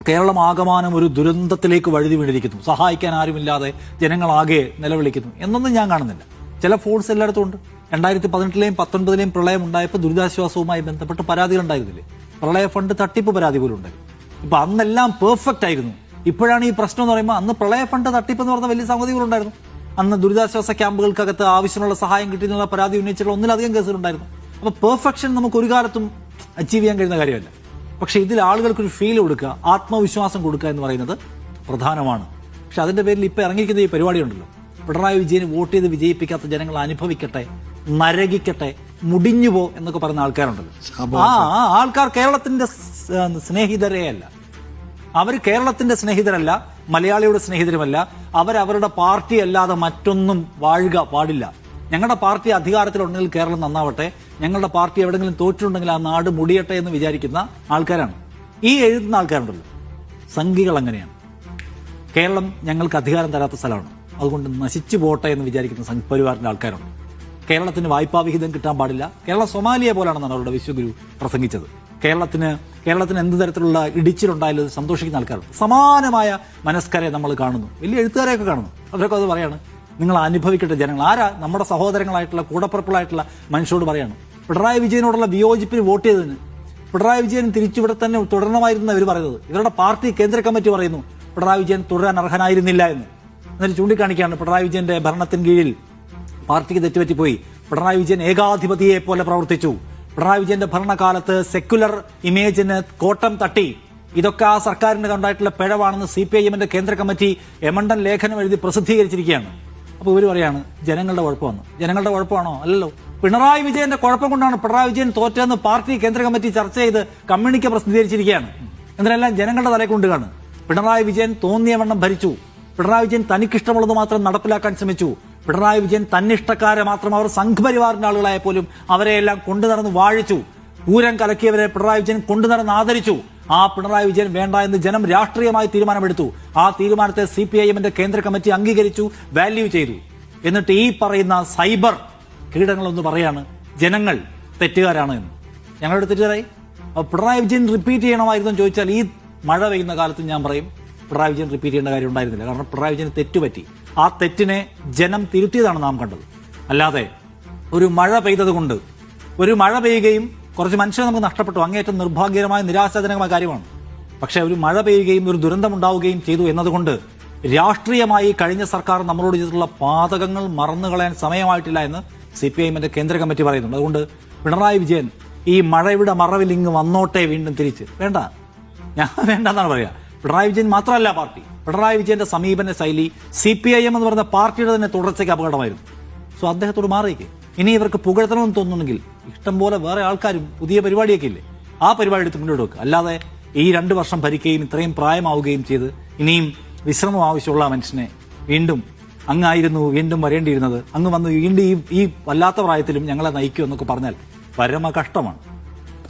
കേരളം ആകമാനം ഒരു ദുരന്തത്തിലേക്ക് വഴുതി വീണിരിക്കുന്നു. സഹായിക്കാൻ ആരുമില്ലാതെ ജനങ്ങളാകെ നിലവിളിക്കുന്നു എന്നൊന്നും ഞാൻ കാണുന്നില്ല. ചില ഫോഴ്സ് എല്ലായിടത്തും ഉണ്ട്. 2018-ലെയും 2019-ലെയും പ്രളയം ഉണ്ടായപ്പോൾ ദുരിതാശ്വാസവുമായി ബന്ധപ്പെട്ട് പരാതികൾ ഉണ്ടായിരുന്നില്ലേ? പ്രളയ ഫണ്ട് തട്ടിപ്പ് പരാതി പോലും ഉണ്ടായിരുന്നു. ഇപ്പൊ അന്നെല്ലാം പെർഫെക്റ്റ് ആയിരുന്നു. ഇപ്പോഴാണ് ഈ പ്രശ്നം എന്ന് പറയുമ്പോൾ അന്ന് പ്രളയ ഫണ്ട് തട്ടിപ്പ് എന്ന് പറഞ്ഞ വലിയ സംഗതികളുണ്ടായിരുന്നു. അന്ന് ദുരിതാശ്വാസ ക്യാമ്പുകൾക്കകത്ത് ആവശ്യമുള്ള സഹായം കിട്ടിയെന്നുള്ള പരാതി ഉന്നയിച്ചുള്ള ഒന്നിലധികം കേസുകളുണ്ടായിരുന്നു. അപ്പൊ പെർഫെക്ഷൻ നമുക്ക് ഒരു കാലത്തും അച്ചീവ് ചെയ്യാൻ കഴിയുന്ന കാര്യമല്ല. പക്ഷെ ഇതിൽ ആളുകൾക്കൊരു ഫീൽ കൊടുക്കുക, ആത്മവിശ്വാസം കൊടുക്കുക എന്ന് പറയുന്നത് പ്രധാനമാണ്. പക്ഷെ അതിന്റെ പേരിൽ ഇപ്പൊ ഇറങ്ങിയിരിക്കുന്ന ഈ പരിപാടി ഉണ്ടല്ലോ, പിണറായി വിജയന് വോട്ട് ചെയ്ത് വിജയിപ്പിക്കാത്ത ജനങ്ങൾ അനുഭവിക്കട്ടെ, നരകിക്കട്ടെ, മുടിഞ്ഞുപോ എന്നൊക്കെ പറയുന്ന ആൾക്കാരുണ്ടല്ലോ. ആ ആൾക്കാർ കേരളത്തിന്റെ സ്നേഹിതരേ അല്ല. അവർ കേരളത്തിന്റെ സ്നേഹിതരല്ല, മലയാളിയുടെ സ്നേഹിതരുമല്ല. അവരവരുടെ പാർട്ടി അല്ലാതെ മറ്റൊന്നും വാഴുക പാടില്ല. ഞങ്ങളുടെ പാർട്ടി അധികാരത്തിലുണ്ടെങ്കിൽ കേരളം നന്നാവട്ടെ, ഞങ്ങളുടെ പാർട്ടി എവിടെങ്കിലും തോറ്റിട്ടുണ്ടെങ്കിൽ ആ നാട് മുടിയട്ടെ എന്ന് വിചാരിക്കുന്ന ആൾക്കാരാണ് ഈ എഴുതുന്ന ആൾക്കാരുണ്ടല്ലോ. സംഘികൾ അങ്ങനെയാണ്. കേരളം ഞങ്ങൾക്ക് അധികാരം തരാത്ത സ്ഥലമാണ്, അതുകൊണ്ട് നശിച്ചു പോട്ടെ എന്ന് വിചാരിക്കുന്ന സംഘപരിവാറിന്റെ ആൾക്കാരുണ്ട്. കേരളത്തിന് വായ്പാ വിഹിതം കിട്ടാൻ പാടില്ല. കേരളം സൊമാലിയ പോലാണെന്നാണ് അവരുടെ വിശ്വഗുരു പ്രസംഗിച്ചത്. കേരളത്തിന് എന്ത് തരത്തിലുള്ള ഇടിച്ചിലുണ്ടായാലും സന്തോഷിക്കുന്ന ആൾക്കാരുണ്ട്. സമാനമായ മനസ്കരെ നമ്മൾ കാണുന്നു, വലിയ എഴുത്തുകാരെയൊക്കെ കാണുന്നു. അവരൊക്കെ അത് പറയാണ്, നിങ്ങൾ അനുഭവിക്കട്ടെ ജനങ്ങൾ. ആരാ? നമ്മുടെ സഹോദരങ്ങളായിട്ടുള്ള കൂടപ്പിറപ്പുകളായിട്ടുള്ള മനുഷ്യരോട് പറയാണ്. പിണറായി വിജയനോടുള്ള വിയോജിപ്പിന് വോട്ട് ചെയ്തതിന് പിണറായി വിജയൻ തിരിച്ചിവിടെ തന്നെ തുടരണമായിരുന്നു ഇവർ പറയുന്നത്. ഇവരുടെ പാർട്ടി കേന്ദ്ര കമ്മിറ്റി പറയുന്നു പിണറായി വിജയൻ തുടരാൻ അർഹനായിരുന്നില്ല എന്ന്. എന്നിട്ട് ചൂണ്ടിക്കാണിക്കുകയാണ് പിണറായി വിജയന്റെ ഭരണത്തിന് കീഴിൽ പാർട്ടിക്ക് തെറ്റുപറ്റിപ്പോയി, പിണറായി വിജയൻ ഏകാധിപതിയെ പോലെ പ്രവർത്തിച്ചു, പിണറായി വിജയന്റെ ഭരണകാലത്ത് സെക്യുലർ ഇമേജിന് കോട്ടം തട്ടി, ഇതൊക്കെ ആ സർക്കാരിന്റെ കണ്ടായിട്ടുള്ള പിഴവാണെന്ന് CPIM-ന്റെ കേന്ദ്ര കമ്മിറ്റി എമണ്ടൻ ലേഖനം എഴുതി പ്രസിദ്ധീകരിച്ചിരിക്കുകയാണ്. അപ്പോൾ ഇവർ പറയാണ് ജനങ്ങളുടെ കുഴപ്പമാണ്. ജനങ്ങളുടെ കുഴപ്പമാണോ? അല്ലല്ലോ. പിണറായി വിജയന്റെ കുഴപ്പം കൊണ്ടാണ് പിണറായി വിജയൻ തോറ്റെന്ന് പാർട്ടി കേന്ദ്ര കമ്മിറ്റി ചർച്ച ചെയ്ത് കമ്മ്യൂണിക്കെ പ്രസിദ്ധീകരിച്ചിരിക്കുകയാണ്. എന്നിട്ടെല്ലാം ജനങ്ങളുടെ തലയിൽ കൊണ്ടുകാണ്. പിണറായി വിജയൻ തോന്നിയവണ്ണം ഭരിച്ചു, പിണറായി വിജയൻ തനിക്കിഷ്ടമുള്ളത് മാത്രം നടപ്പിലാക്കാൻ ശ്രമിച്ചു, പിണറായി വിജയൻ തന്നിഷ്ടക്കാരെ മാത്രം, അവർ സംഘപരിവാറിന്റെ ആളുകളായ പോലും അവരെയെല്ലാം കൊണ്ടുനടന്ന് വാഴിച്ചു, പൂരം കലക്കിയവരെ പിണറായി വിജയൻ കൊണ്ടുനടന്ന് ആദരിച്ചു. ആ പിണറായി വിജയൻ വേണ്ട എന്ന് ജനം രാഷ്ട്രീയമായി തീരുമാനമെടുത്തു. ആ തീരുമാനത്തെ CPIM-ന്റെ കേന്ദ്ര കമ്മിറ്റി അംഗീകരിച്ചു, വാല്യൂ ചെയ്തു. എന്നിട്ട് ഈ പറയുന്ന സൈബർ കീടങ്ങളൊന്ന് പറയാണ് ജനങ്ങൾ തെറ്റുകാരാണ് എന്ന്. ഞങ്ങളുടെ തെറ്റുകാരായി. അപ്പോൾ പിണറായി വിജയൻ റിപ്പീറ്റ് ചെയ്യണമായിരുന്നു എന്ന് ചോദിച്ചാൽ ഈ മഴ പെയ്യുന്ന കാലത്ത് ഞാൻ പറയും പിണറായി വിജയൻ റിപ്പീറ്റ് ചെയ്യേണ്ട കാര്യം ഉണ്ടായിരുന്നില്ല. കാരണം പിണറായി വിജയന് തെറ്റുപറ്റി. ആ തെറ്റിനെ ജനം തിരുത്തിയതാണ് നാം കണ്ടത്. അല്ലാതെ ഒരു മഴ പെയ്തത് കൊണ്ട്, ഒരു മഴ പെയ്യുകയും കുറച്ച് മനുഷ്യരെ നമുക്ക് നഷ്ടപ്പെട്ടു, അങ്ങേയറ്റം നിർഭാഗ്യകരമായ നിരാശാജനകമായ കാര്യമാണ്. പക്ഷെ ഒരു മഴ പെയ്യുകയും ഒരു ദുരന്തമുണ്ടാവുകയും ചെയ്തു എന്നതുകൊണ്ട് രാഷ്ട്രീയമായി കഴിഞ്ഞ സർക്കാർ നമ്മളോട് ചെയ്തിട്ടുള്ള പാതകങ്ങൾ മറന്നുകളയാൻ സമയമായിട്ടില്ല എന്ന് CPIM-ന്റെ കേന്ദ്ര കമ്മിറ്റി പറയുന്നുണ്ട്. അതുകൊണ്ട് പിണറായി വിജയൻ ഈ മഴയുടെ മറവിൽ ഇങ്ങ് വന്നോട്ടെ വീണ്ടും തിരിച്ച്. വേണ്ട, ഞാൻ വേണ്ടെന്നാണ് പറയുക. പിണറായി വിജയൻ മാത്രമല്ല പാർട്ടി, പിണറായി വിജയന്റെ സമീപന ശൈലി CPIM എന്ന് പറയുന്ന പാർട്ടിയുടെ തന്നെ തുടർച്ചയ്ക്ക് അപകടമായിരുന്നു. സോ അദ്ദേഹത്തോട് മാറിയേക്ക്. ഇനി ഇവർക്ക് പുകഴ്ത്തണമെന്ന് തോന്നുന്നുണ്ടെങ്കിൽ ഇഷ്ടംപോലെ വേറെ ആൾക്കാരും പുതിയ പരിപാടിയൊക്കെ ഇല്ലേ, ആ പരിപാടി എടുത്ത് മുന്നോട്ട് വെക്കുക. അല്ലാതെ ഈ 2 വർഷം ഭരിക്കുകയും ഇത്രയും പ്രായമാവുകയും ചെയ്ത് ഇനിയും വിശ്രമം ആവശ്യമുള്ള മനുഷ്യനെ വീണ്ടും അങ്ങായിരുന്നു വീണ്ടും വരേണ്ടിയിരുന്നത്, അങ്ങ് വന്ന് വീണ്ടും ഈ വല്ലാത്ത പ്രായത്തിലും ഞങ്ങളെ നയിക്കൂ എന്നൊക്കെ പറഞ്ഞാൽ പരമ കഷ്ടമാണ്.